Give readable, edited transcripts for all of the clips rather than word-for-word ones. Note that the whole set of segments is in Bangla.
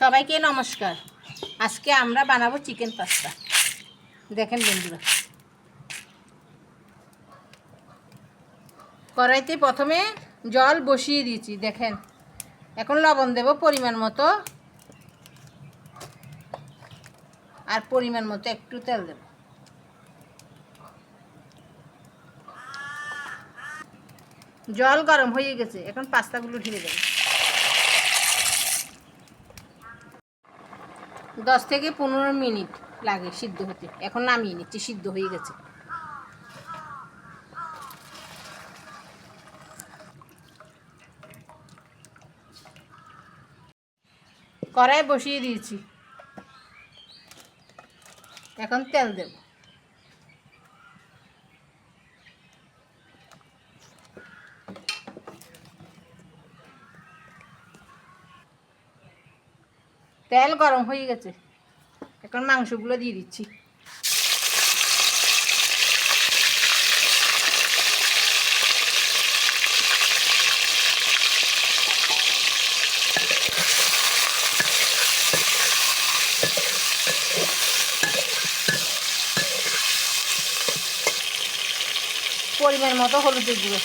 সবাইকে নমস্কার। আজকে আমরা বানাবো চিকেন পাস্তা। দেখেন বন্ধুরা, কড়াইতে প্রথমে জল বসিয়ে দিয়েছি। দেখেন, এখন লবণ দেব পরিমাণ মতো, আর পরিমাণ মতো একটু তেল দেব। জল গরম হয়ে গেছে, এখন পাস্তাগুলো ঢেলে দেব। 10 থেকে 15 মিনিট লাগে সিদ্ধ হতে। এখন নামিয়ে নিচ্ছি, সিদ্ধ হয়ে গেছে। কড়াই বসিয়ে দিয়েছি, এখন তেল দেব। তেল গরম হয়ে গেছে, এখন মাংসগুলো দিয়ে দিচ্ছি। পরিমাণ মতো হলুদের গুঁড়ো,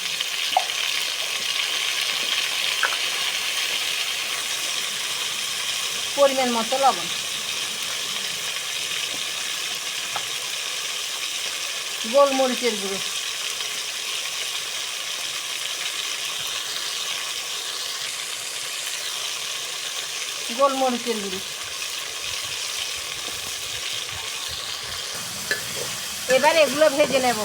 পরিমাণ মতো লবণ, গোলমরিচের গুঁড়ো, গোলমরিচের গুঁড়ো। এবার এগুলো ভেজে নেব।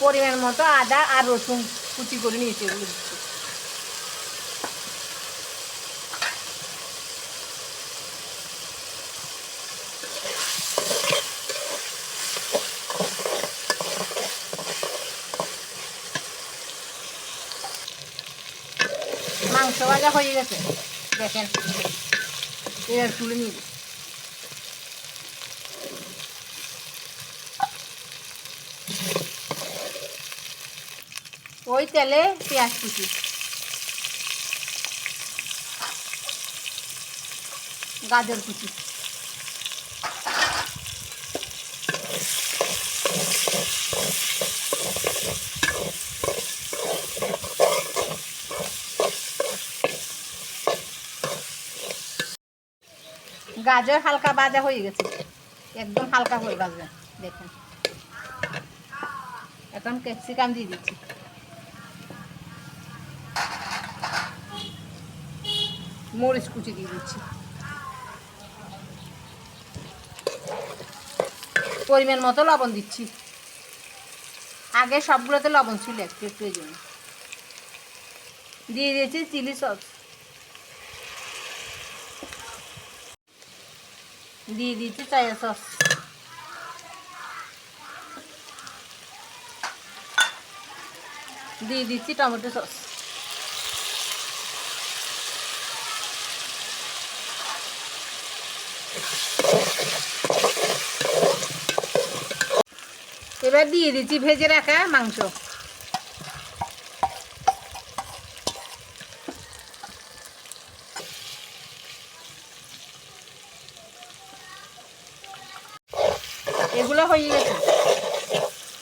পরিমাণ মতো আদা আর রসুন কুচি করে নিয়েছি, এগুলো দিচ্ছি। মাংস ভাজা হয়ে গেছে, দেখেন। এবার তুলে নিয়ে ওই তেলে পেঁয়াজ কুচি, গাজর কুচি, গাজর হালকা ভাজা হয়ে গেছে, একদম হালকা করে ভাজবেন। দেখেন, এখন ক্যাপসিকাম দিয়ে দিচ্ছি, মরিচ কুচি দিয়ে দিচ্ছি, পরিমাণ মতো লবণ দিচ্ছি। আগে সবগুলোতে লবণ ছিল, একটু একটু এই জন্য দিয়ে দিয়েছি চিলি সস, দিয়ে দিয়েছি সয়া সস, দিয়ে দিচ্ছি টমেটো সস। এবার দিয়ে দিচ্ছি ভেজে রাখা মাংস। এগুলো হয়ে গেছে,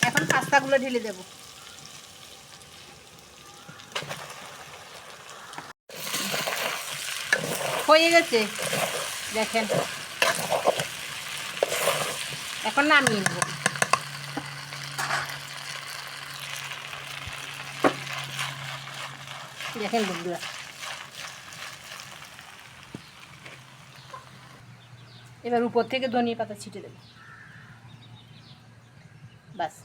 এখন পাস্তাগুলো ঢেলে দেব। হয়ে গেছে, দেখেন। এখন নামিয়ে নেব। দেখেন বন্ধুরা, এবার উপর থেকে ধনিয়া পাতা ছিটে দেব। বাস।